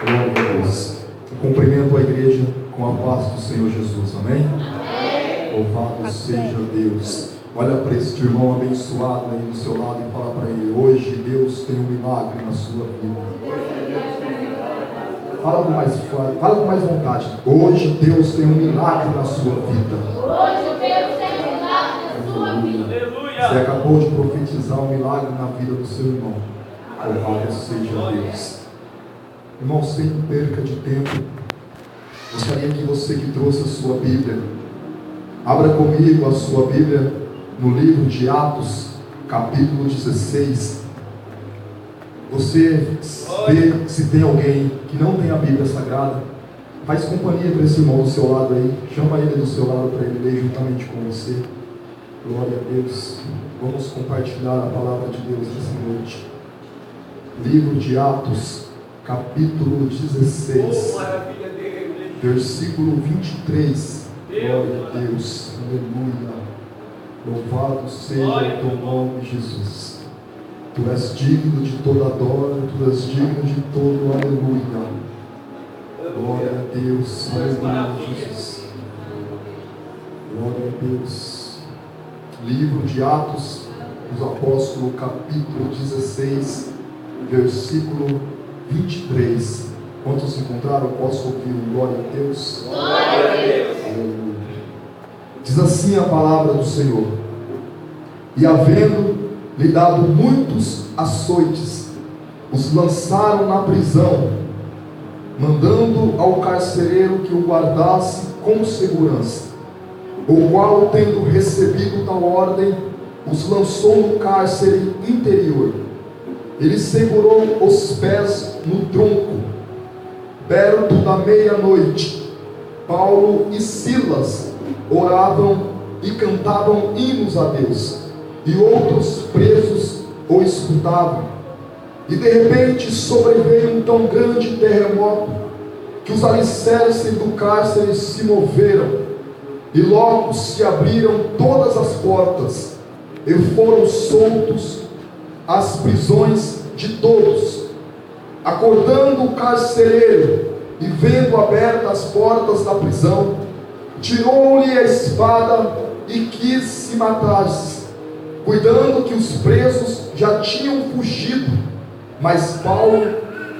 Glória a Deus. Eu cumprimento a igreja com a paz do Senhor Jesus. Amém? Louvado seja Deus. Olha para este irmão abençoado aí do seu lado e fala para ele: hoje Deus tem um milagre na sua vida. Fala com mais forte, fala com mais vontade. Hoje Deus tem um milagre na sua vida. Hoje Deus tem um milagre na sua vida. Você acabou de profetizar um milagre na vida do seu irmão. Louvado seja Deus. Irmão, sem perca de tempo, gostaria que você que trouxe a sua Bíblia, abra comigo a sua Bíblia no livro de Atos, capítulo 16. Você vê se tem alguém que não tem a Bíblia Sagrada, faz companhia para esse irmão do seu lado aí, chama ele do seu lado para ele ler juntamente com você. Glória a Deus. Vamos compartilhar a palavra de Deus nessa noite. Livro de Atos, capítulo 16, versículo 23. Glória a Deus, aleluia. Louvado seja o teu nome, Jesus. Tu és digno de toda adora, tu és digno de todo aleluia. Glória a Deus, aleluia, Jesus. Glória a Deus. Livro de Atos dos Apóstolos, capítulo 16, versículo 23. Quantos encontraram? Posso ouvir um glória a Deus? Glória a Deus. Aleluia. Diz assim a palavra do Senhor: e havendo lhe dado muitos açoites, os lançaram na prisão, mandando ao carcereiro que o guardasse com segurança, o qual, tendo recebido tal ordem, os lançou no cárcere interior. Ele segurou os pés no tronco. Perto da meia-noite, Paulo e Silas oravam e cantavam hinos a Deus, e outros presos o escutavam. E de repente sobreveio um tão grande terremoto, que os alicerces do cárcere se moveram, e logo se abriram todas as portas, e foram soltos as prisões de todos. Acordando o carcereiro, e vendo abertas as portas da prisão, tirou-lhe a espada e quis se matar, cuidando que os presos já tinham fugido. Mas Paulo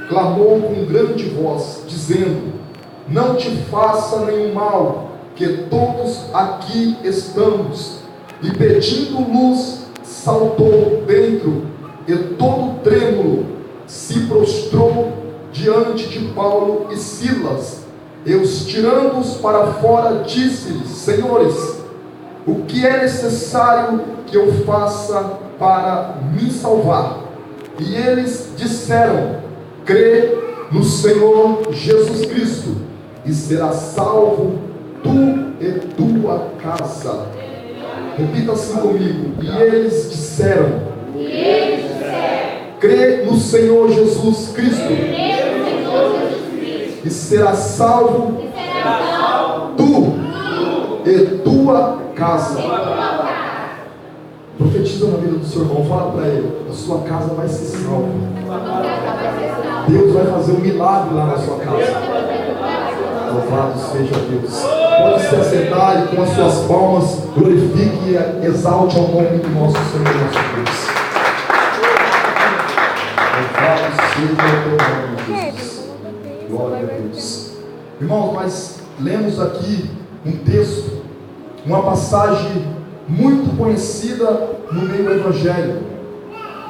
clamou com grande voz, dizendo: não te faça nenhum mal, que todos aqui estamos. E pedindo luz, saltou dentro, e todo trêmulo se prostrou diante de Paulo e Silas. E os tirando-os para fora, disse-lhes: senhores, o que é necessário que eu faça para me salvar? E eles disseram: crê no Senhor Jesus Cristo, e serás salvo tu e tua casa. Repita assim comigo: e eles disseram: crê no Senhor Jesus Cristo, e serás salvo tu e tua casa. Profetiza na vida do seu irmão, fala para ele: a sua casa vai ser salva. Deus vai fazer um milagre lá na sua casa. Louvado seja Deus. Pode se assentar e com as suas palmas glorifique e exalte ao nome do nosso Senhor nosso Deus. Louvado seja o teu nome, Jesus. Glória a Deus. Irmãos, nós lemos aqui um texto, uma passagem muito conhecida no meio evangélico,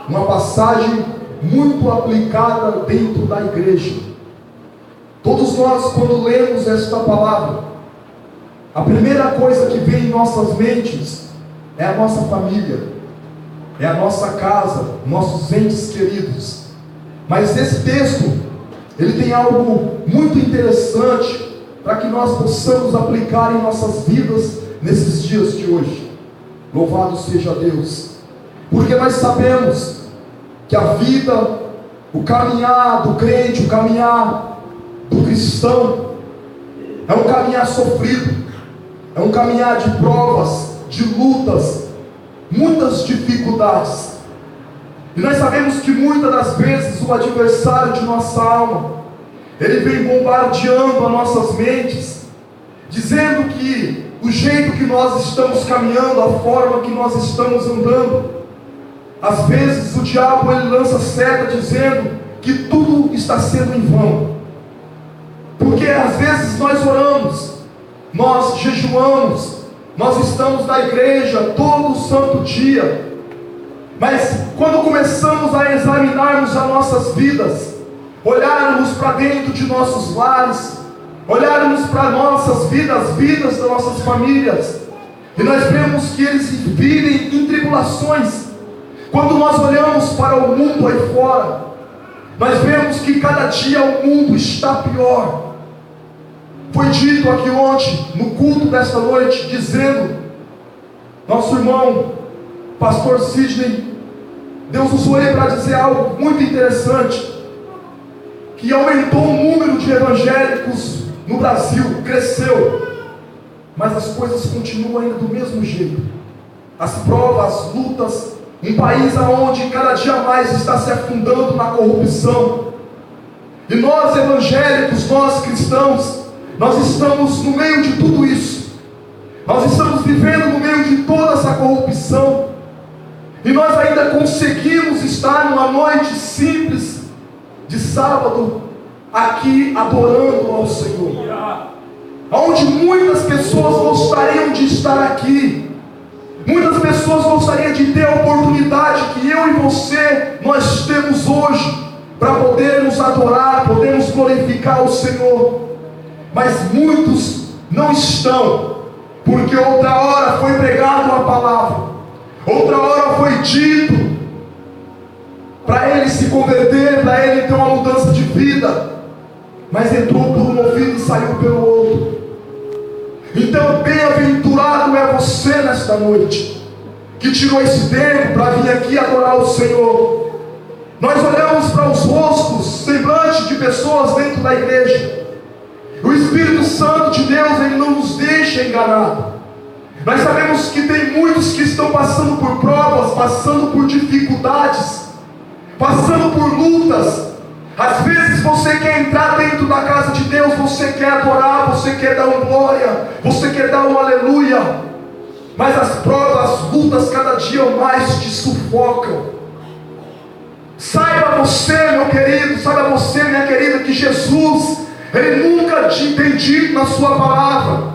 uma passagem muito aplicada dentro da igreja. Todos nós, quando lemos esta palavra, a primeira coisa que vem em nossas mentes é a nossa família, é a nossa casa, nossos entes queridos. Mas esse texto, ele tem algo muito interessante para que nós possamos aplicar em nossas vidas nesses dias de hoje. Louvado seja Deus, porque nós sabemos que a vida, o caminhar do crente, o caminhar do cristão, é um caminhar sofrido, é um caminhar de provas, de lutas, muitas dificuldades. E nós sabemos que muitas das vezes o adversário de nossa alma, ele vem bombardeando as nossas mentes, dizendo que o jeito que nós estamos caminhando, a forma que nós estamos andando, às vezes o diabo ele lança seta dizendo que tudo está sendo em vão, porque às vezes nós oramos, nós jejuamos, nós estamos na igreja todo santo dia, mas quando começamos a examinarmos as nossas vidas, olharmos para dentro de nossos lares, olharmos para nossas vidas, as vidas das nossas famílias, e nós vemos que eles vivem em tribulações. Quando nós olhamos para o mundo aí fora, nós vemos que cada dia o mundo está pior. Foi dito aqui ontem, no culto desta noite, dizendo, nosso irmão, pastor Sidney, Deus usou ele para dizer algo muito interessante, que aumentou o número de evangélicos no Brasil, cresceu, mas as coisas continuam ainda do mesmo jeito. As provas, as lutas, um país onde cada dia mais está se afundando na corrupção, e nós evangélicos, nós cristãos, nós estamos no meio de tudo isso, nós estamos vivendo no meio de toda essa corrupção, e nós ainda conseguimos estar numa noite simples de sábado aqui adorando ao Senhor, onde muitas pessoas gostariam de estar aqui, muitas pessoas gostariam de ter a oportunidade que eu e você nós temos hoje para podermos adorar, podermos glorificar o Senhor, mas muitos não estão, porque outra hora foi pregada uma palavra, outra hora foi dito para ele se converter, para ele ter uma mudança de vida, mas entrou por um ouvido e saiu pelo outro. Então bem-aventurado é você nesta noite, que tirou esse tempo para vir aqui adorar o Senhor. Nós olhamos para os rostos, semblantes de pessoas dentro da igreja, o Espírito Santo de Deus, ele não nos deixa enganar. Nós sabemos que tem muitos que estão passando por provas, passando por dificuldades, passando por lutas. Às vezes você quer entrar dentro da casa de Deus, você quer adorar, você quer dar uma glória, você quer dar um aleluia, mas as provas, as lutas cada dia mais te sufocam. Saiba você, meu querido, saiba você, minha querida, que Jesus, ele nunca tem dito na sua palavra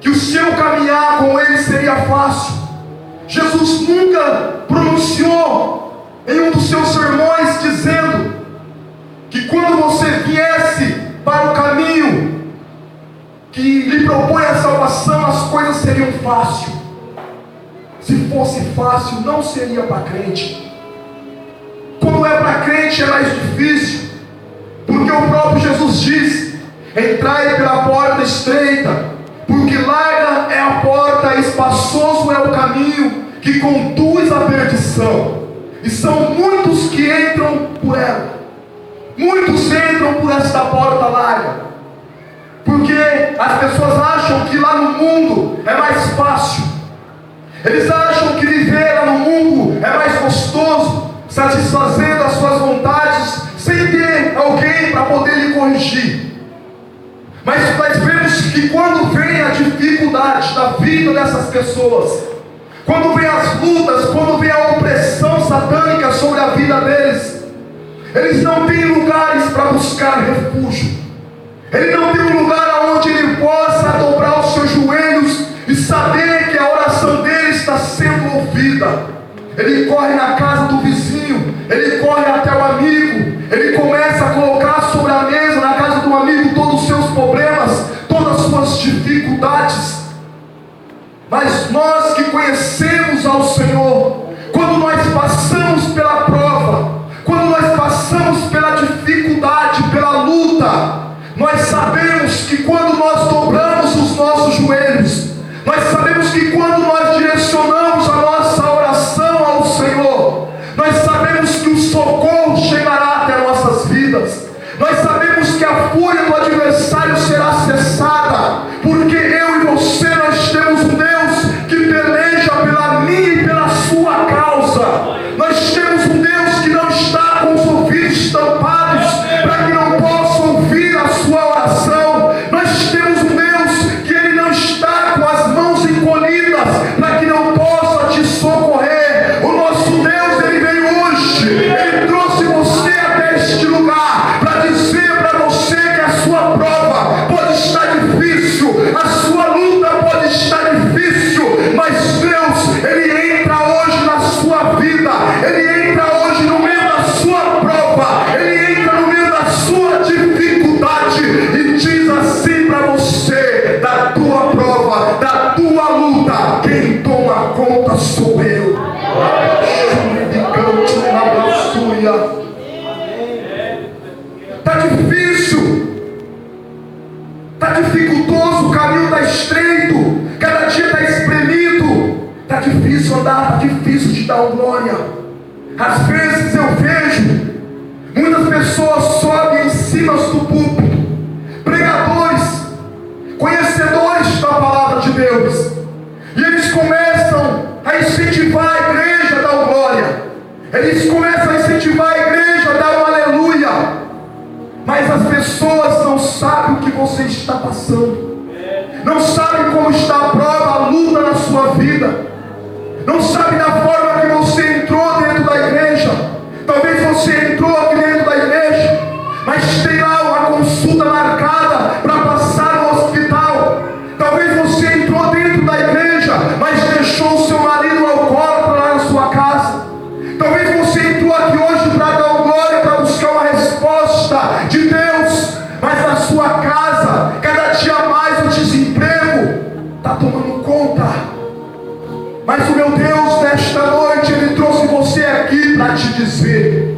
que o seu caminhar com ele seria fácil. Jesus nunca pronunciou em um dos seus sermões dizendo que quando você viesse para o caminho que lhe propõe a salvação, as coisas seriam fáceis. Se fosse fácil, não seria para crente. Quando é para crente é mais difícil, porque o próprio Jesus diz: entrai pela porta estreita, porque larga é a porta, espaçoso é o caminho que conduz à perdição, e são muitos que entram por ela. Muitos entram por esta porta larga, porque as pessoas acham que lá no mundo é mais fácil. Eles acham que viver lá no mundo é mais gostoso, satisfazendo as suas vontades, sem ter alguém para poder lhe corrigir. Mas nós vemos que quando vem a dificuldade da vida dessas pessoas, quando vem as lutas, quando vem a opressão satânica sobre a vida deles, eles não têm lugares para buscar refúgio. Ele não tem um lugar onde ele possa dobrar os seus joelhos e saber que a oração dele está sendo ouvida. Ele corre na casa do vizinho, ele corre até o amigo, ele começa a colocar sobre a mesa, na casa do amigo, todos os seus problemas, todas as suas dificuldades. Mas nós que conhecemos ao Senhor, quando nós passamos pela prova, quando nós passamos pela dificuldade, pela luta, nós sabemos que quando nós dobramos os nossos joelhos, nós sabemos que quando nós direcionamos a nossa oração ao Senhor, nós sabemos que o socorro chegará até nossas vidas. Nós sabemos que a fúria do adversário será cessada, porque eu e você, nós temos um Deus que peleja pela minha e pela sua causa. Nós temos um Deus que não está com os ouvidos tampados para que não possa ouvir estreito, cada dia está espremido, está difícil andar, está difícil de dar glória. Às vezes eu vejo muitas pessoas sobem em cima do púlpito, pregadores, conhecedores da palavra de Deus, e eles começam a incentivar a igreja a dar glória, eles começam a incentivar a igreja a dar um aleluia, mas as pessoas não sabem o que você está passando, não sabem como está a prova, a luta na sua vida, não sabem da forma que você entrou dentro da igreja. Talvez você entrou aqui dentro da igreja, mas tem lá uma consulta marcada para passar no hospital. Talvez você entrou dentro da igreja, mas deixou o seu marido alcoólatra lá na sua casa. Talvez você entrou aqui hoje para dar glória, para buscar uma resposta de Deus, mas na sua casa, cada dia mais o desemprego está tomando conta. Mas o meu Deus, nesta noite, Ele trouxe você aqui para te dizer,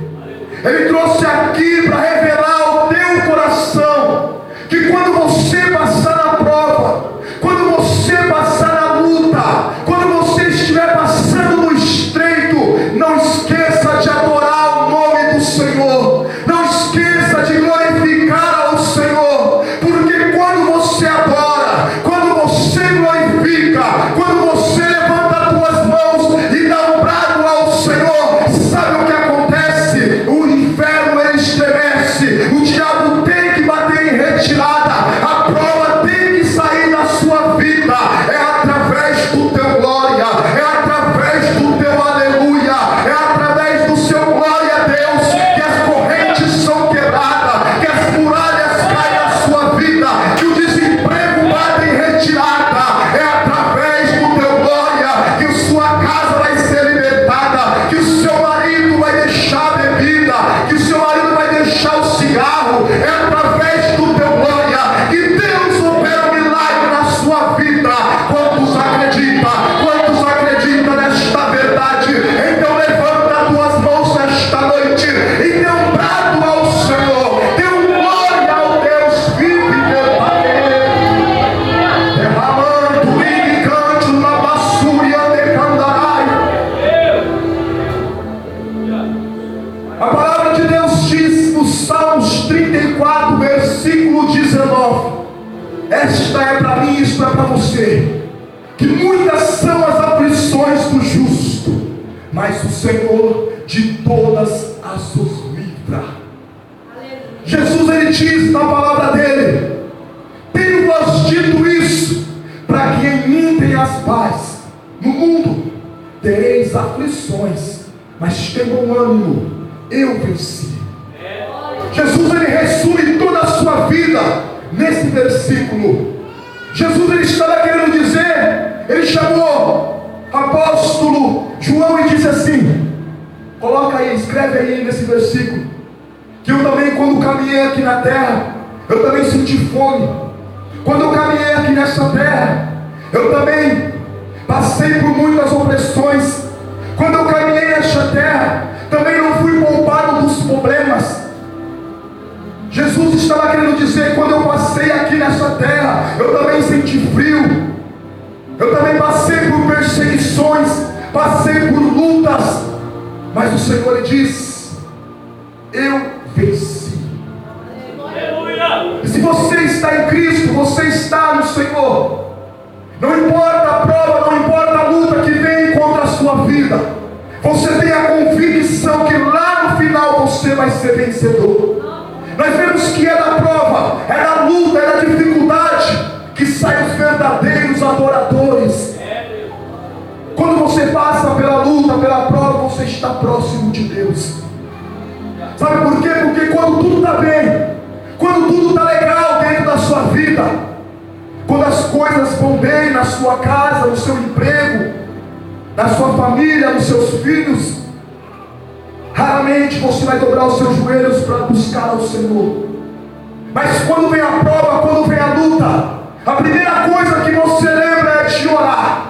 Ele trouxe aqui para revelar ao teu coração, que quando você passar na prova, quando você passar na luta, quando você estiver passando no estreito, não esqueça de adorar o nome do Senhor, não esqueça de glorificar ao Senhor, porque quando você adora, quando você glorifica, quando você levanta as tuas mãos e dá um brado ao Senhor, sabe o que acontece? O inferno ele estremece, o diabo tem que bater em retirada, a prova tem que sair da sua vida, é através do teu glória, é através do teu aleluia, é através do seu glória a Deus, que as correntes são quebradas, que as muralhas caem na sua vida, que o desemprego bate em retirada, é através do teu glória, que a sua casa vai ser libertada, que o seu marido vai deixar a bebida, que o seu marido vai deixar o cigarro, é através do teu glória, que Deus opera um milagre na sua vida. Quantos acreditam nesta verdade? Então levanta as tuas mãos nesta noite e dê um brado ao Senhor, dê um glória ao Deus vivo e verdadeiro, derramando e canto na bassúria de Candarai. A palavra de Deus diz no Salmos 34, versículo 19: esta é para mim, isto é para você, que muitas são as aflições do justo, mas o Senhor de todas as os livra. Jesus ele diz na palavra dele: tenho-vos dito isso, para que em mim tenhas paz. No mundo tereis aflições, mas tenham ânimo, eu venci. Jesus ele resume toda a sua vida nesse versículo. Jesus ele estava querendo dizer, ele chamou apóstolo João e disse assim, coloca aí, escreve aí nesse versículo, que eu também quando caminhei aqui na terra, eu também senti fome. Quando eu caminhei aqui nessa terra, eu também passei por muitas opressões. Quando eu caminhei nesta terra, também não fui poupado dos problemas. Jesus estava querendo dizer, quando eu passei aqui nessa terra, eu também senti frio, eu também passei por perseguições, passei por lutas, mas o Senhor diz, eu venci. E se você está em Cristo, você está no Senhor. Não importa a prova, não importa a luta que vem contra a sua vida, você tem a convicção que lá no final você vai ser vencedor. Nós vemos que é da prova, é da luta, é da dificuldade que saem os verdadeiros adoradores. Quando você passa pela luta, pela prova, você está próximo de Deus. Sabe por quê? Porque quando tudo está bem, quando tudo está legal dentro da sua vida, quando as coisas vão bem na sua casa, no seu emprego, na sua família, nos seus filhos, raramente você vai dobrar os seus joelhos para buscar ao Senhor. Mas quando vem a prova, quando vem a luta, a primeira coisa que você lembra é de orar.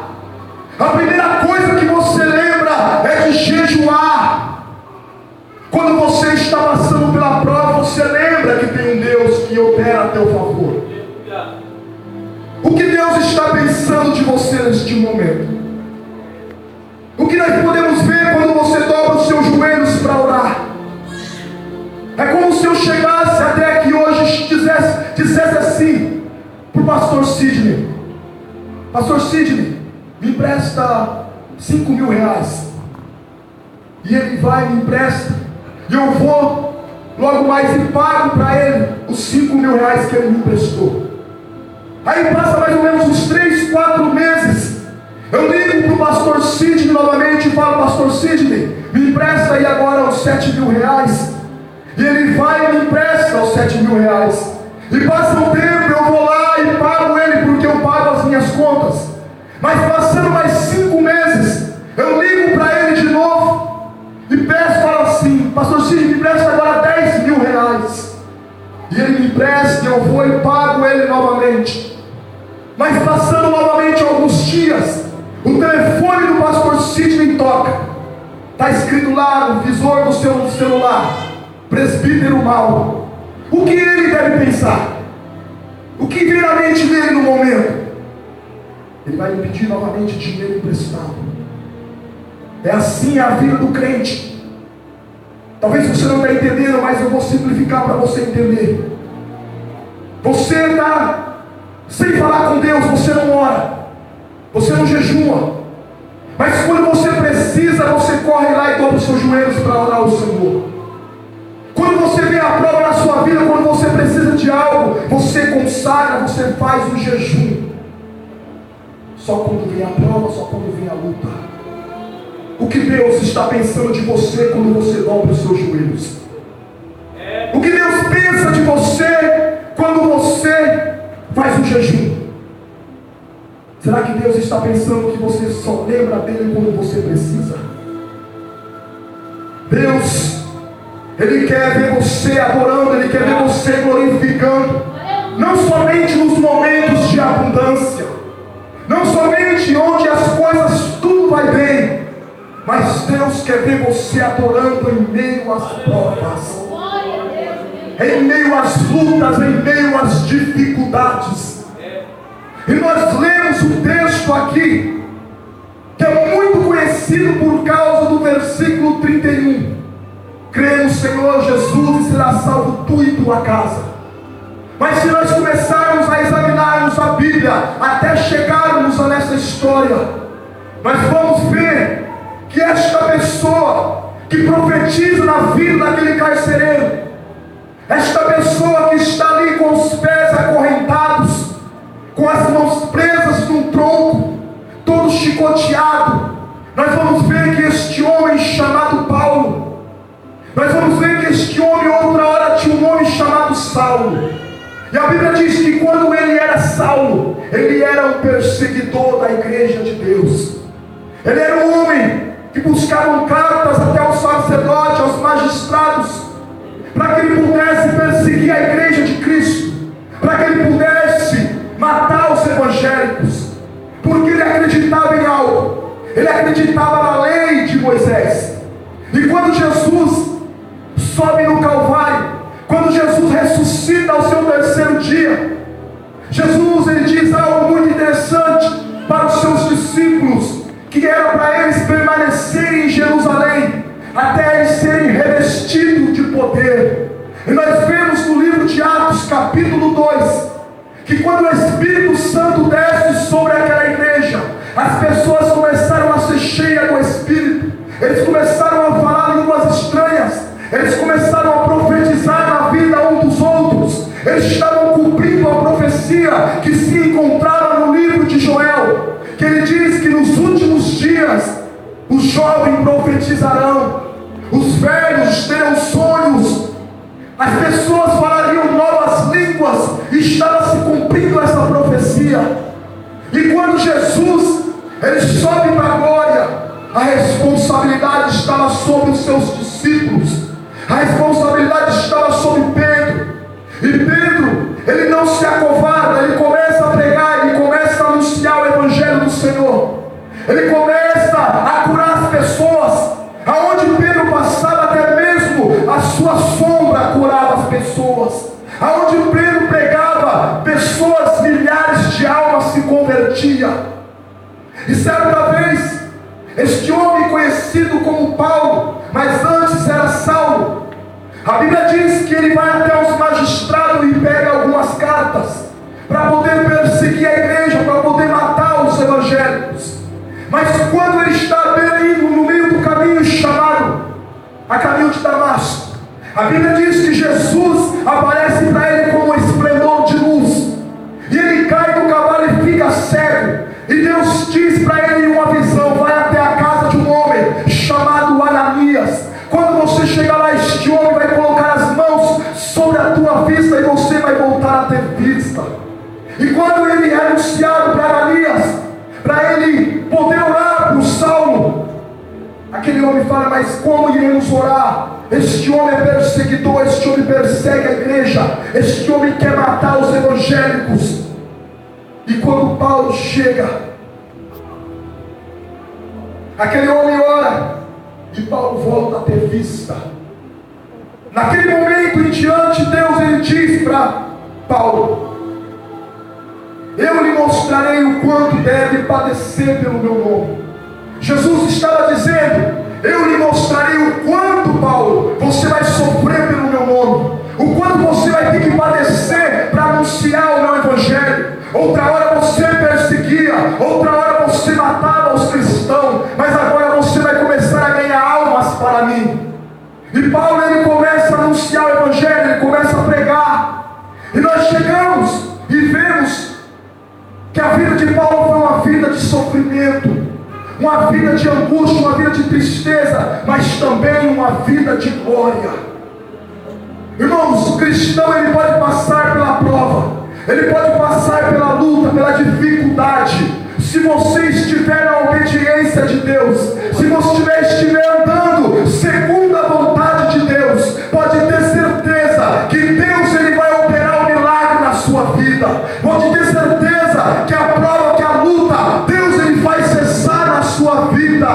A primeira coisa que você lembra é de jejuar. Quando você está passando pela prova, você lembra que tem um Deus que opera a teu favor. O que Deus está pensando de você neste momento? O que nós podemos ver quando você dobra os seus joelhos para orar? É como se eu chegasse até aqui hoje e dissesse assim para o pastor Sidney: Pastor Sidney, me empresta 5 mil reais. E ele vai e me empresta, e eu vou logo mais e pago para ele os 5 mil reais que ele me emprestou. Aí passa mais ou menos uns 3, 4 meses, eu ligo para o pastor Sidney novamente e falo: Pastor Sidney, me empresta aí agora os 7 mil reais. E ele vai e me empresta os 7 mil reais. E passa um tempo, eu vou lá e pago ele, porque eu pago as minhas contas. Mas passando mais 5 meses, eu ligo para ele de novo e peço, falo assim: Pastor Sidney, me empresta agora 10 mil reais. E ele me empresta, eu vou e pago ele novamente. Mas passando novamente alguns dias, o telefone do pastor Sidney toca. Está escrito lá no visor do seu celular: presbítero Mauro. O que ele deve pensar? O que vem na mente dele no momento? Ele vai me pedir novamente dinheiro emprestado. É assim a vida do crente. Talvez você não está entendendo, mas eu vou simplificar para você entender. Você está sem falar com Deus, você não ora, você não jejua, mas quando você precisa, você corre lá e dobra os seus joelhos para orar ao Senhor. Quando você vê a prova na sua vida, quando você precisa de algo, você consagra, você faz um jejum. Só quando vem a prova, só quando vem a luta. O que Deus está pensando de você quando você dobra os seus joelhos? O que Deus pensa de você quando você faz um jejum? Será que Deus está pensando que você só lembra dele quando você precisa? Deus, Ele quer ver você adorando, Ele quer ver você glorificando, não somente nos momentos de abundância, não somente onde as coisas tudo vai bem, mas Deus quer ver você adorando em meio às provas, em meio às lutas, em meio às dificuldades. E nós lemos um texto aqui que é muito conhecido por causa do versículo 31. Crê no Senhor Jesus e será salvo tu e tua casa. Mas se nós começarmos a examinarmos a Bíblia até chegarmos a nessa história, nós vamos ver que esta pessoa que profetiza na vida daquele carcereiro, esta pessoa que está ali com os pés acorrentados, com as mãos presas num tronco, todo chicoteado, nós vamos ver que este homem chamado Paulo, nós vamos ver que este homem outra hora tinha um nome chamado Saulo. E a Bíblia diz que quando ele era Saulo, ele era um perseguidor da igreja de Deus. Ele era um homem que buscava cartas até aos sacerdotes, aos magistrados, para que ele pudesse perseguir a igreja de Cristo, para que ele pudesse matar os evangélicos, porque ele acreditava em algo, ele acreditava na lei de Moisés. E quando Jesus sobe no Calvário, quando Jesus ressuscita ao seu terceiro dia, Jesus ele diz algo muito interessante para os seus discípulos, que era para eles permanecerem em Jerusalém até eles serem revestidos de poder. E nós vemos no livro de Atos capítulo 2 que quando o Espírito Santo desce sobre aquela igreja, as pessoas começaram a ser cheias do Espírito, eles começaram a falar línguas estranhas, eles começaram a profetizar na vida um dos outros, eles estavam cumprindo a profecia que se encontrava no livro de Joel, que ele diz que nos últimos dias os jovens profetizarão, os velhos terão sonhos, as pessoas falariam novas línguas, e estava se cumprindo essa profecia. E quando Jesus ele sobe para a glória, a responsabilidade estava sobre os seus discípulos, a responsabilidade estava sobre Pedro. E Pedro, ele não se acovarda, ele começa a pregar, ele começa a anunciar o evangelho do Senhor, ele começa a curar as pessoas. Aonde Pedro passava, até mesmo a sua sombra curava as pessoas. Aonde Pedro pregava, pessoas, milhares de almas convertia. E certa vez, este homem conhecido como Paulo, mas antes era Saulo, a Bíblia diz que ele vai até os magistrados e pega algumas cartas para poder perseguir a igreja, para poder matar os evangélicos. Mas quando ele está bem no meio do caminho chamado a caminho de Damasco, a Bíblia diz que Jesus aparece para ele como um esplendor de luz, e ele cai do cavalo e fica cego. E Deus diz para ele uma visão: vai até a casa de um homem chamado Ananias. Quando você chegar lá, este homem vai colocar as mãos sobre a tua vista e você vai voltar a ter vista. E quando ele é anunciado para Ananias, para ele poder orar por Saulo, aquele homem fala: mas como iremos orar? Este homem é perseguidor, este homem persegue a igreja, este homem quer matar os evangélicos. E quando Paulo chega, aquele homem ora e Paulo volta a ter vista. Naquele momento em diante, Deus ele diz para Paulo: eu lhe mostrarei o quanto deve padecer pelo meu nome. Jesus estava dizendo: eu lhe mostrarei o quanto, Paulo, você vai sofrer pelo meu nome, o quanto você vai ter que padecer para anunciar o meu evangelho. Outra hora você perseguia, outra hora você matava os cristãos, mas agora você vai começar a ganhar almas para mim. E Paulo ele começa a anunciar o evangelho, ele começa a pregar. E nós chegamos e vemos que a vida de Paulo foi uma vida de sofrimento, uma vida de angústia, uma vida de tristeza, mas também uma vida de glória. Irmãos, o cristão ele pode passar pela prova, ele pode passar pela luta, pela dificuldade. Se você estiver na obediência de Deus, se você estiver andando segundo a vontade de Deus, pode ter certeza que Deus ele vai operar um milagre na sua vida. Pode ter certeza que a prova, que a luta, Deus ele vai cessar na sua vida.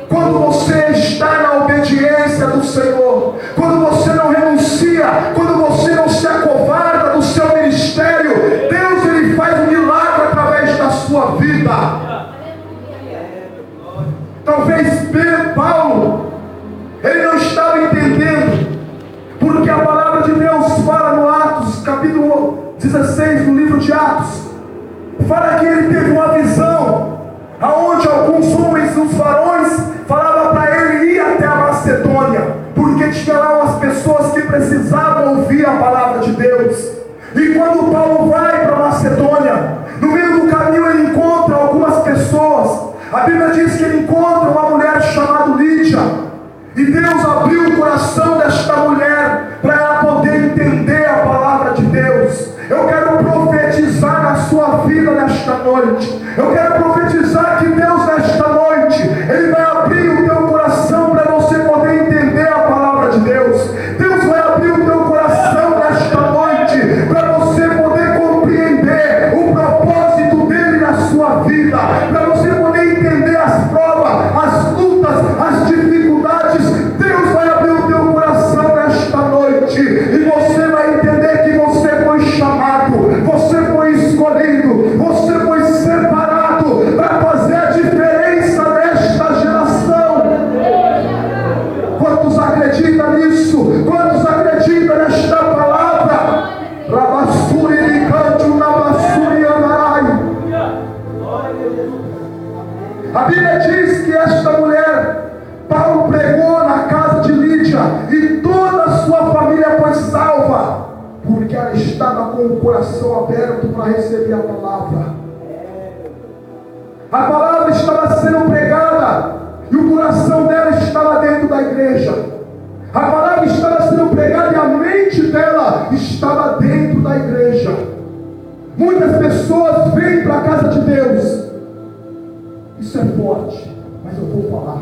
Quando você está na obediência do Senhor, quando você não renuncia, quando você não se acovarda do seu ministério, Deus ele faz um milagre através da sua vida. Talvez Paulo, ele não estava entendendo, porque a palavra de Deus fala no Atos, capítulo 16, no livro de Atos, fala que ele teve uma visão, aonde alguns homens, os varões, falavam para ele ir até a Macedônia, porque tinha lá umas pessoas que precisavam ouvir a palavra de Deus. E quando Paulo vai para a Macedônia, no meio do caminho ele encontra algumas pessoas. A Bíblia diz que ele encontra uma mulher chamada Lídia, e Deus abriu o coração desta mulher para ela poder entender a palavra de Deus. Eu quero profetizar na sua vida nesta noite. Eu quero profetizar que Deus nesta noite ele vai abrir o teu coração para você poder entender a palavra de Deus. Deus vai abrir o teu coração nesta noite para você poder compreender o propósito dele na sua vida, para você poder entender as provas, as lutas, as dificuldades. Deus vai abrir o teu coração nesta noite e você vai entender que você foi chamado, você foi escolhido, você foi separado para fazer a diferença nesta geração. Quantos acreditam nisso? Quantos acreditam nesta palavra? Rabassuri de canto na bassuri andarai. A Bíblia diz que esta mulher, Paulo pregou na casa de Lídia e toda a sua família foi salva, porque ela estava com o coração aberto para receber a palavra. A palavra estava sendo pregada e o coração dela estava dentro da igreja. A palavra estava sendo pregada e a mente dela estava dentro da igreja. Muitas pessoas vêm para a casa de Deus. Isso é forte, mas eu vou falar.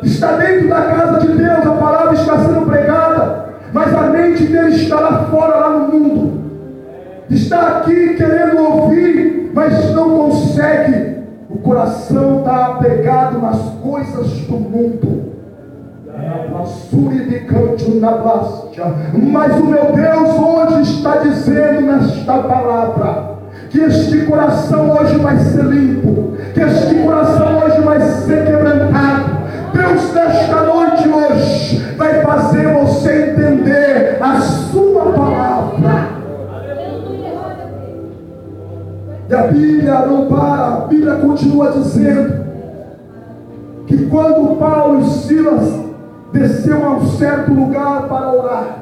Está dentro da casa de Deus, a palavra está sendo pregada, mas a mente dele está lá fora, lá no mundo. Está aqui querendo ouvir, mas não consegue. O coração está apegado nas coisas do mundo. Mas o meu Deus hoje está dizendo nesta palavra que este coração hoje vai ser limpo, que este coração hoje vai ser quebrantado. Deus, nesta noite hoje, vai fazer você entender a sua palavra. E a Bíblia não para, a Bíblia continua dizendo que quando Paulo e Silas desceu a um certo lugar para orar,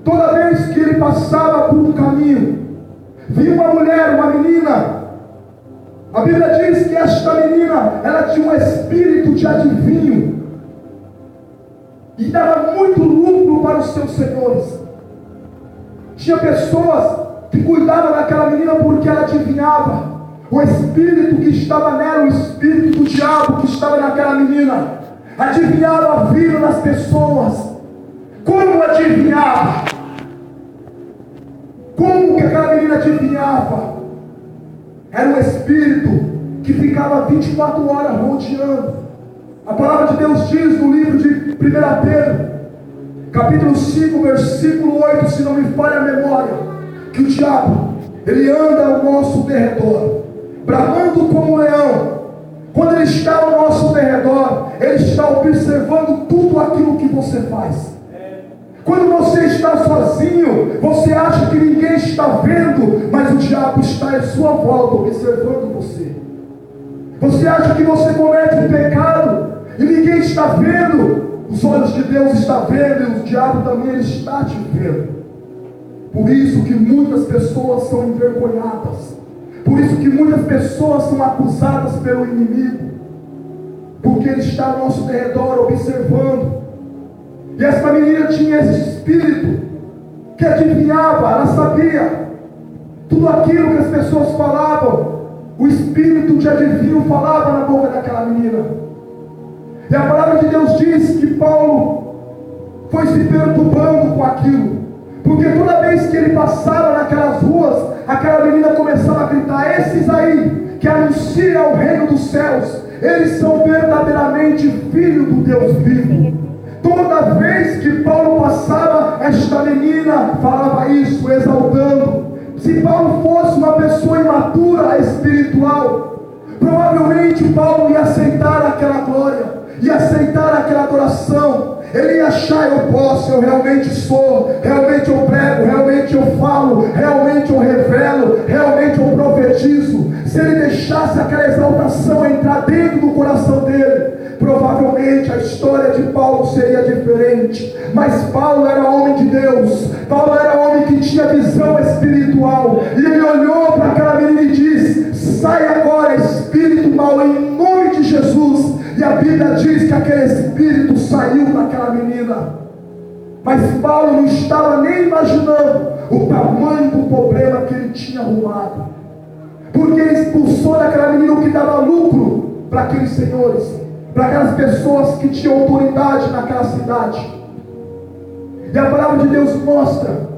toda vez que ele passava por um caminho, viu uma mulher, uma menina. A Bíblia diz que esta menina, ela tinha um espírito de adivinho e dava muito lucro para os seus senhores. Tinha pessoas que cuidavam daquela menina porque ela adivinhava. O espírito que estava nela, o espírito do diabo que estava naquela menina, adivinhava a vida das pessoas. Como adivinhava? Como que aquela menina adivinhava? Era um espírito que ficava 24 horas rodeando. A palavra de Deus diz no livro de 1 Pedro, capítulo 5, versículo 8, se não me falha a memória, que o diabo, ele anda ao nosso derredor, bramando como um leão. Quando ele está ao nosso derredor, ele está observando tudo aquilo que você faz. Quando você está sozinho, você acha que ninguém está vendo, mas o diabo está à sua volta observando você. Você acha que você comete um pecado e ninguém está vendo. Os olhos de Deus estão vendo e o diabo também ele está te vendo. Por isso que muitas pessoas são envergonhadas. Por isso que muitas pessoas são acusadas pelo inimigo, porque ele está ao nosso derredor observando. E essa menina tinha esse espírito que adivinhava, ela sabia tudo aquilo que as pessoas falavam. O espírito de adivinho falava na boca daquela menina. E a palavra de Deus diz que Paulo foi se perturbando com aquilo, porque toda vez que ele passava naquelas ruas, aquela menina começava a gritar: esses aí que anunciam o reino dos céus, eles são verdadeiramente filhos do Deus vivo. Toda vez que Paulo passava, esta menina falava isso, exaltando. Se Paulo fosse uma pessoa imatura espiritual, provavelmente Paulo ia aceitar aquela glória, ia aceitar aquela adoração. Ele ia achar: eu posso, eu realmente sou, realmente eu prego, realmente eu falo, realmente eu revelo, realmente eu profetizo. Se ele deixasse aquela exaltação entrar dentro do coração dele, provavelmente a história de Paulo seria diferente. Mas Paulo era homem de Deus, Paulo era homem que tinha visão espiritual, e ele olhou para aquela menina e disse: sai agora, espírito mau, em nome de Jesus. E a Bíblia diz que aquele espírito saiu daquela menina. Mas Paulo não estava nem imaginando o tamanho do problema que ele tinha arrumado, porque ele expulsou daquela menina o que dava lucro para aqueles senhores, para aquelas pessoas que tinham autoridade naquela cidade. E a palavra de Deus mostra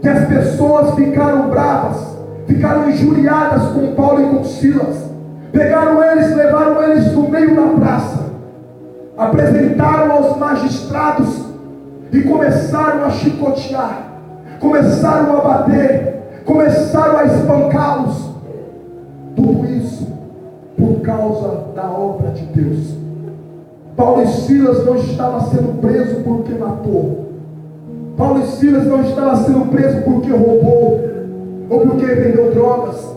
que as pessoas ficaram bravas, ficaram injuriadas com Paulo e com Silas. Pegaram eles, levaram eles no meio da praça, apresentaram aos magistrados e começaram a chicotear, começaram a bater, começaram a espancá-los. Tudo isso por causa da obra de Deus. Paulo e Silas não estavam sendo presos porque matou. Paulo e Silas não estavam sendo presos porque roubou ou porque vendeu drogas.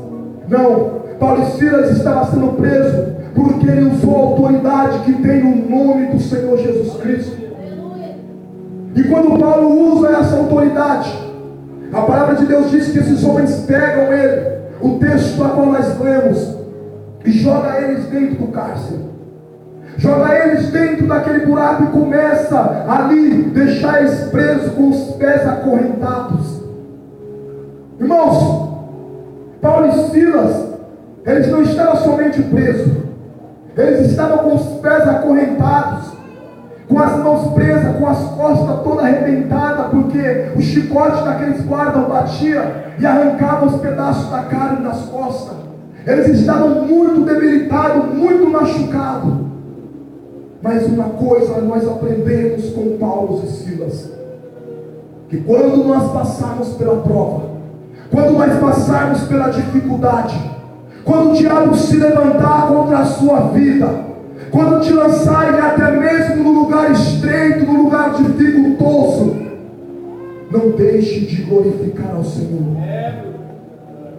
Não, Paulo e Silas estavam sendo presos porque ele usou a autoridade que tem no nome do Senhor Jesus Cristo. E quando Paulo usa essa autoridade, a palavra de Deus diz que esses homens pegam ele, o texto a qual nós lemos, e joga eles dentro do cárcere, joga eles dentro daquele buraco e começa ali deixar eles presos com os pés acorrentados. Irmãos, Paulo e Silas, eles não estavam somente presos, eles estavam com os pés acorrentados, com as mãos presas, com as costas todas arrebentadas, porque o chicote daqueles guardas batia e arrancava os pedaços da carne das costas. Eles estavam muito debilitados, muito machucados. Mas uma coisa nós aprendemos com Paulo e Silas, que quando nós passarmos pela prova, quando nós passarmos pela dificuldade, quando o diabo se levantar contra a sua vida, quando te lançarem até mesmo no lugar estreito, no lugar dificultoso, não deixe de glorificar ao Senhor,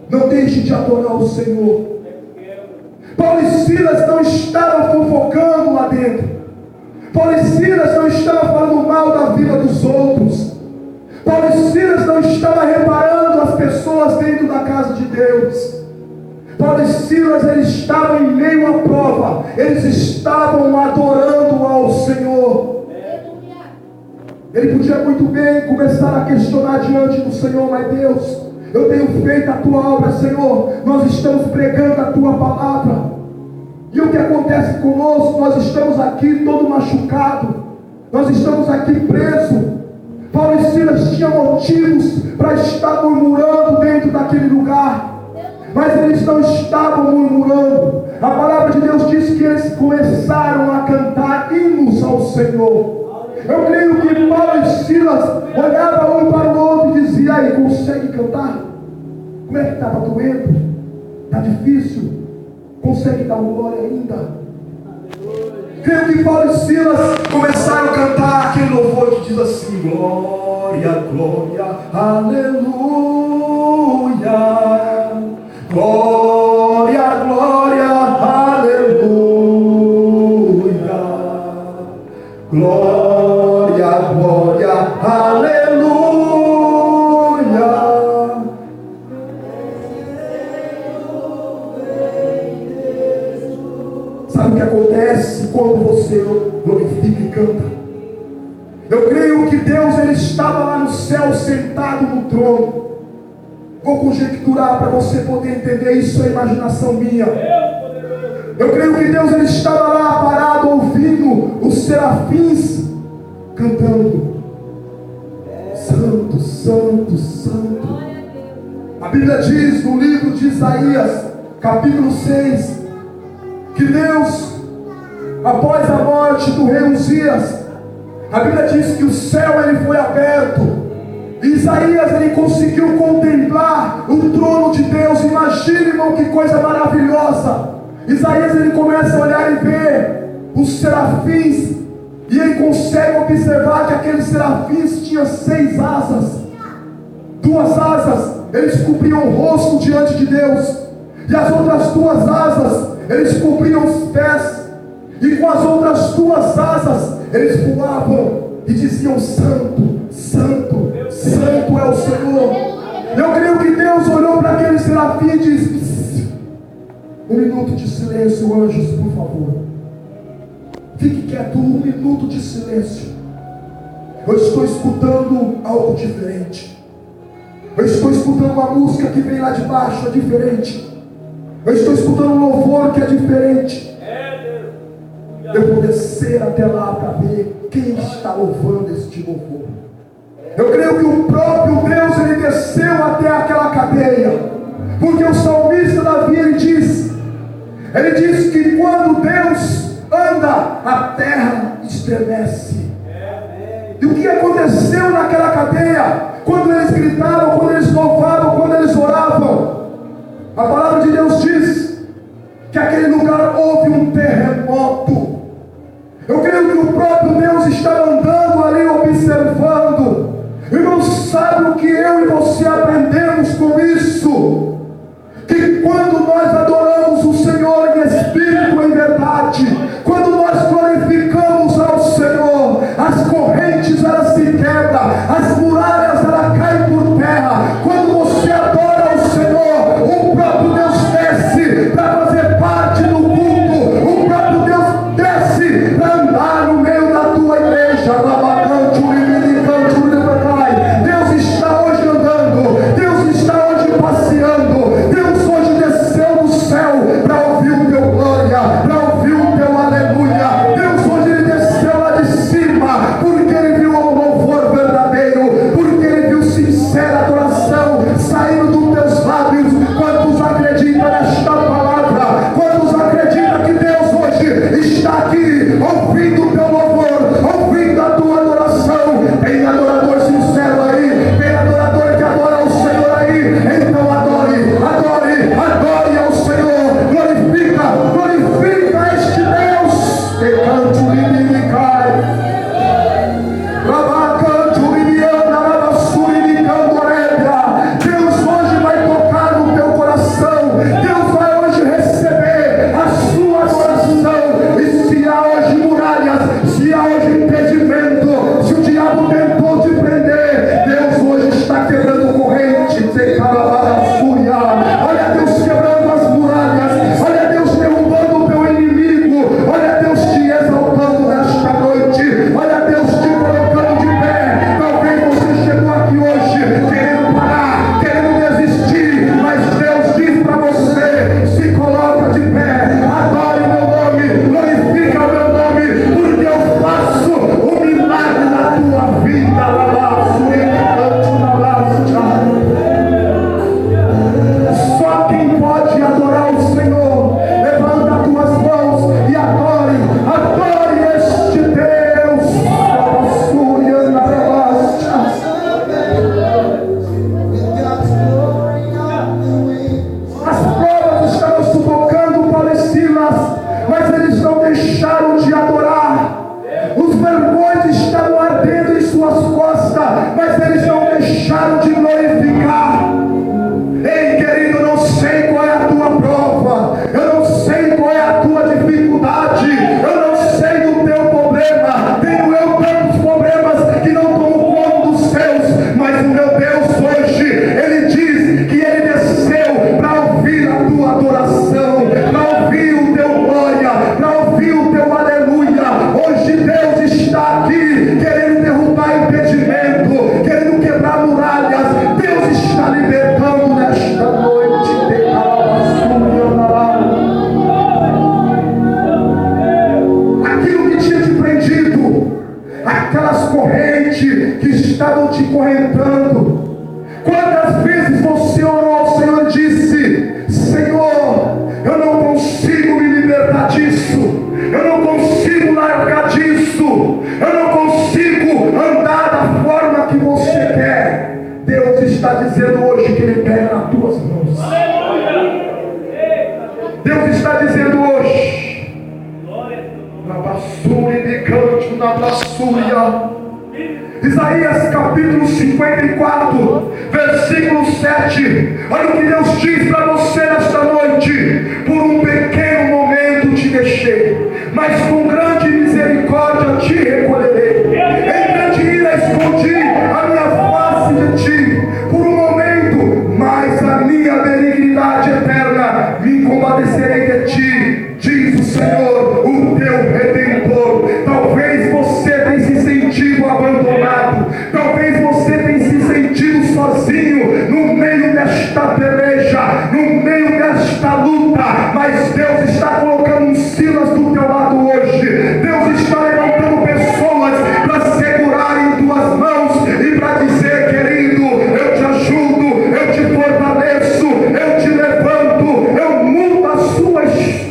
não deixe de adorar o Senhor. Paulo e Silas não estavam fofocando lá dentro, Paulo e Silas não estavam falando mal da vida dos outros, Paulo e Silas não estavam reparando as pessoas dentro da casa de Deus. Paulo e Silas, eles estavam em meio à prova, eles estavam adorando ao Senhor. Ele podia muito bem começar a questionar diante do Senhor: mas Deus, eu tenho feito a tua obra, Senhor, nós estamos pregando a tua palavra, e o que acontece conosco? Nós estamos aqui todo machucado, nós estamos aqui presos. Paulo e Silas tinham motivos para estar murmurando dentro daquele lugar, mas eles não estavam murmurando. A palavra de Deus diz que eles começaram a cantar hinos ao Senhor. Eu creio que Paulo e Silas olhavam um para o outro e diziam: aí, consegue cantar? Como é que estava doendo? Está difícil? Consegue dar um glória ainda? Creio que Paulo e Silas começaram a cantar aquele louvor que diz assim: glória, glória, aleluia, glória, glória, aleluia, glória, glória, aleluia. Sabe o que acontece quando você glorifica e canta? Eu creio que Deus, ele estava lá no céu sentado no trono. Vou conjecturar para você poder entender, isso é imaginação minha. Eu creio que Deus, ele estava lá parado ouvindo os serafins cantando: santo, santo, santo. A Bíblia diz no livro de Isaías, capítulo 6, que Deus, após a morte do rei Uzias, a Bíblia diz que o céu ele foi aberto. Isaías, ele conseguiu contemplar o trono de Deus. Imagine, irmão, que coisa maravilhosa. Isaías, ele começa a olhar e ver os serafins, e ele consegue observar que aqueles serafins tinham 6 asas. 2 asas, eles cobriam o rosto diante de Deus, e as outras 2 asas, eles cobriam os pés, e com as outras 2 asas, eles voavam e diziam: santo, santo, santo é o Senhor. Eu creio que Deus olhou para aquele serafim e disse: um minuto de silêncio, anjos, por favor. Fique quieto, 1 minuto de silêncio. Eu estou escutando algo diferente. Eu estou escutando uma música que vem lá de baixo, é diferente. Eu estou escutando um louvor que é diferente. Eu vou descer até lá para ver quem está louvando este louvor. Eu creio que o próprio Deus, ele desceu até aquela cadeia, porque o salmista Davi, ele diz que quando Deus anda, a terra estremece. E o que aconteceu naquela cadeia? Quando eles gritavam, quando eles louvavam, quando eles oravam, a palavra de Deus diz que aquele lugar houve um terremoto. Eu creio que o próprio Deus está andando ali observando. Irmão, sabe o que eu e você aprendemos com isso? Que quando nós adoramos o Senhor em espírito e em verdade, quando nós glorificamos ao Senhor, as correntes elas se quebram, as muralhas elas caem por terra. Quando você adora o Senhor, o próprio Deus desce para fazer parte do culto, o próprio Deus desce para andar no meio da tua igreja. Deus está hoje andando, Deus está hoje passeando, Deus hoje desceu do céu corrente que estavam te correntando. Quantas vezes você orou ao Senhor e disse: Senhor, eu não consigo me libertar disso, eu não consigo largar disso, eu não consigo andar da forma que você quer. Deus está dizendo hoje que Ele pega nas tuas mãos. Deus está dizendo hoje: na basura e canto, na basura. Isaías capítulo 54, versículo 7. Olha o que Deus diz para você nesta noite: por um pequeno momento te deixei, mas com grande misericórdia te recolherei. Em grande ira escondi a minha face de ti por um momento, mas a minha benignidade eterna me compadecerei de ti, diz o Senhor, o teu Redentor. Talvez você tenha se sentido abandonado, talvez você tenha se sentido sozinho no meio desta peleja, no meio desta luta, mas Deus está colocando um Silas do teu lado hoje. Deus está levantando pessoas para segurarem tuas mãos e para dizer: querido, eu te ajudo, eu te fortaleço, eu te levanto, eu mudo a sua história.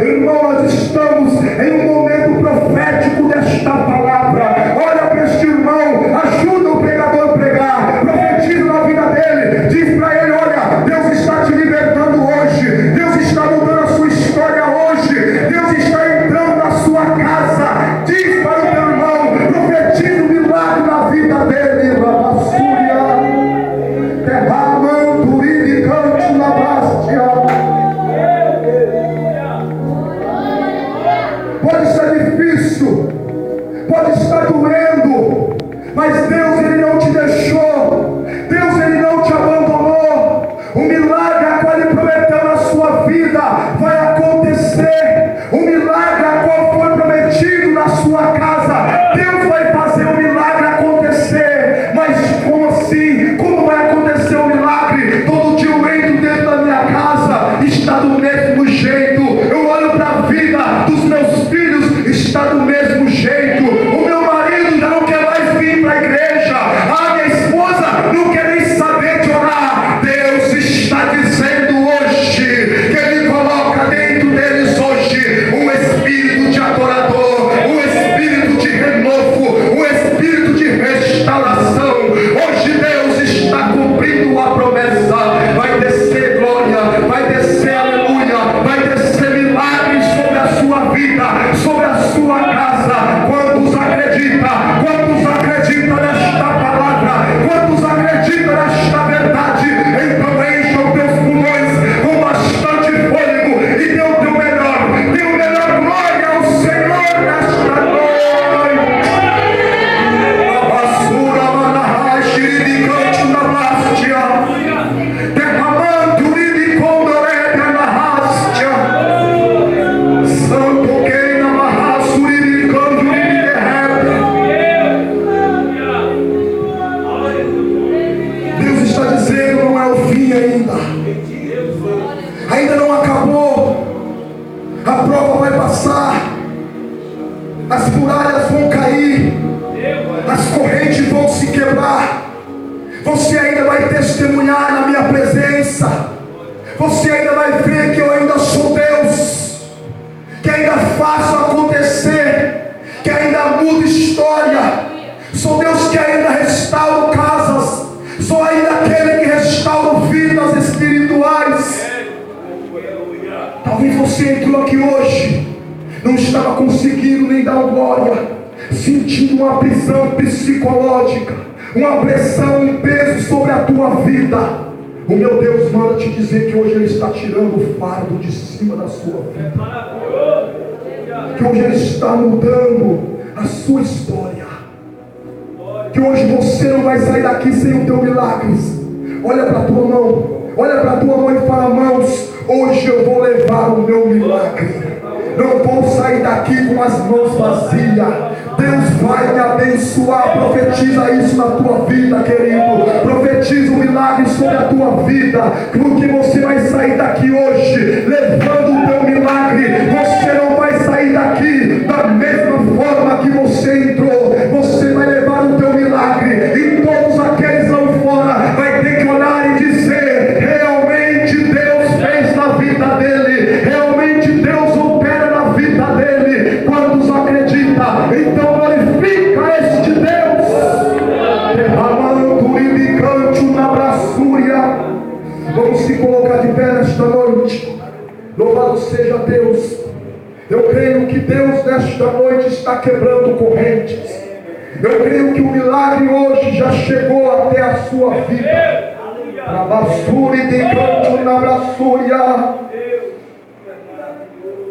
Irmão, nós estamos em um momento profético desta palavra. Olha para este irmão, ajuda o pregador a pregar, profetiza na vida dele, diz para ele: olha, Deus está te libertando hoje, Deus está mudando a sua história hoje, Deus está entrando na sua casa. Diz para o teu irmão, profetiza um milagre na vida dele. Pode ser difícil, pode estar doendo, mas Deus, Ele não te deixou, Deus, Ele não te abandonou. O milagre a qual Ele prometeu na sua vida vai acontecer. O milagre a qual foi prometido na sua casa, Deus vai fazer o milagre acontecer. Mas como assim? Como vai acontecer o milagre? Todo dia eu entro dentro da minha casa, está do mesmo jeito. Eu olho para a vida dos meus filhos, está do mesmo jeito. O meu marido já não quer mais vir para a igreja, a minha esposa não quer nem saber de orar. Deus está dizendo hoje que Ele coloca dentro deles hoje um espírito de adorador, um espírito de renovo, um espírito de restauração. Hoje Deus está cumprindo a promessa. Vai descer glória, vai descer aleluia, vai descer milagres sobre a sua vida, sobre a sua casa. Quantos acreditam? Quantos acreditam nesta palavra? Quantos acreditam nesta verdade? Então encha os teus pulmões com bastante fôlego e dê o teu melhor. Dê o melhor glória ao Senhor nesta noite. A basura manarrache de canto na bastia, derramando de condoreta na rastia. Santo que na marraçuri de canto de derreta. Deus está dizendo: não é o fim ainda, ainda não acabou. A prova vai passar, as muralhas vão cair, as correntes vão se quebrar. Você ainda vai testemunhar na minha presença. Você ainda vai ver que eu ainda sou Deus, que ainda faço acontecer, que ainda mudo história. Sou Deus que ainda restauro casas. Sou ainda aquele que restaura vidas espirituais. Talvez você entrou aqui hoje, não estava conseguindo nem dar glória, sentindo uma prisão psicológica, uma pressão, um peso sobre a tua vida. O meu Deus manda te dizer que hoje Ele está tirando o fardo de cima da sua vida, que hoje Ele está mudando a sua história, que hoje você não vai sair daqui sem o teu milagre. Olha para a tua mão, olha para a tua mão e fala: mãos, hoje eu vou levar o meu milagre. Não vou sair daqui com as mãos vazias. Deus vai me abençoar. Profetiza isso na tua vida, querido. Profetiza um milagre sobre a tua vida, porque você vai sair daqui hoje levando o teu milagre. Você não vai sair daqui da mesma seja Deus. Eu creio que Deus nesta noite está quebrando correntes. Eu creio que o milagre hoje já chegou até a sua vida. Na basura de canto, na braçúria.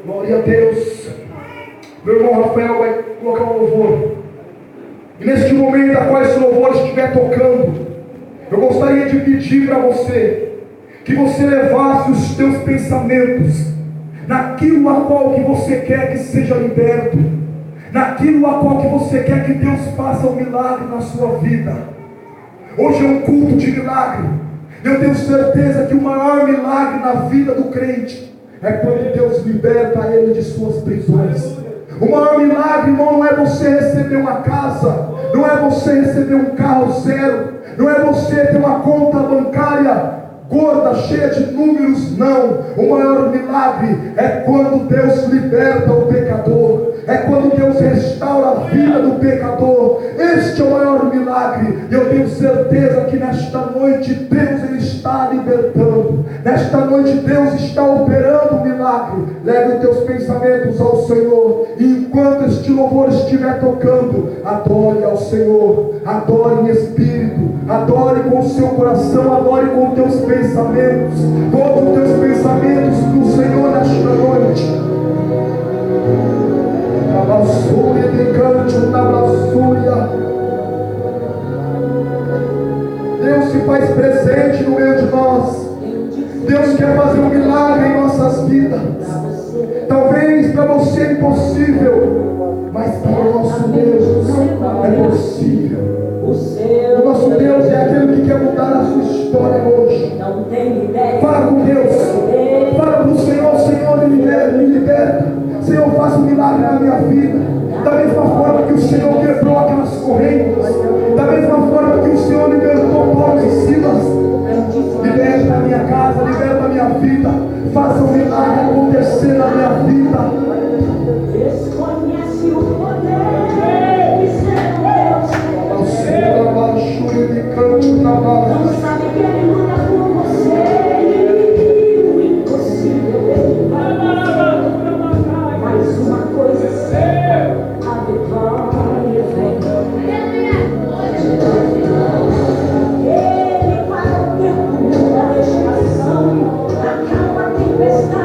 Glória a Deus. Meu irmão Rafael vai colocar um louvor. E neste momento a qual esse louvor estiver tocando, eu gostaria de pedir para você que você levasse os teus pensamentos naquilo a qual que você quer que seja liberto, naquilo a qual que você quer que Deus faça um milagre na sua vida. Hoje é um culto de milagre. Eu tenho certeza que o maior milagre na vida do crente é quando Deus liberta ele de suas prisões. O maior milagre, irmão, não é você receber uma casa, não é você receber um carro zero, não é você ter uma conta bancária gorda, cheia de números, não. O maior milagre é quando Deus liberta o pecador, é quando Deus restaura a vida do pecador. Este é o maior milagre. E eu tenho certeza que nesta noite Deus ele está libertando, nesta noite Deus está operando o milagre. Leve os teus pensamentos ao Senhor, e enquanto este louvor estiver tocando, adore ao Senhor, adore em espírito, adore com o seu coração, adore com os teus pensamentos, todos os teus pensamentos do Senhor nesta noite. Na basúria de canto, na basúria. Deus se faz presente no meio de nós. Deus quer fazer um milagre em nossas vidas. Talvez para você é impossível, mas para o nosso Deus é possível. O nosso Deus é aquele que quer mudar a sua história hoje. Fala com Deus, fala para o Senhor: Senhor, me liberta. Senhor, faça um milagre na minha vida. Da mesma forma que o Senhor quebrou aquelas correntes, da mesma forma que o Senhor libertou Paulo e Silas, liberta a minha casa, liberta a minha vida. Faça um milagre acontecer na minha vida. Desconhece o poder de ser Deus. Não sabe que Ele luta por você. O impossível Ele vai fazer. Mas uma coisa é certa: a vitória vem. Ele para o tempo da estação, acalma a tempestade.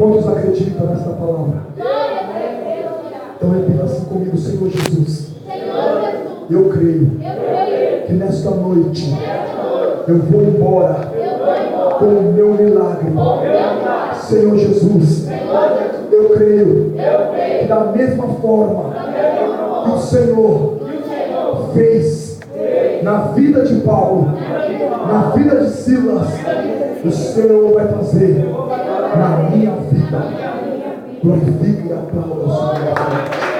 Quantos acreditam nesta palavra? Então repita assim comigo: Senhor Jesus, eu creio que nesta noite eu vou embora com o meu milagre. Senhor Jesus, eu creio que da mesma forma que o Senhor fez na vida de Paulo, na vida de Silas, o Senhor vai fazer na minha vida. Glorifique e aplauda o Senhor.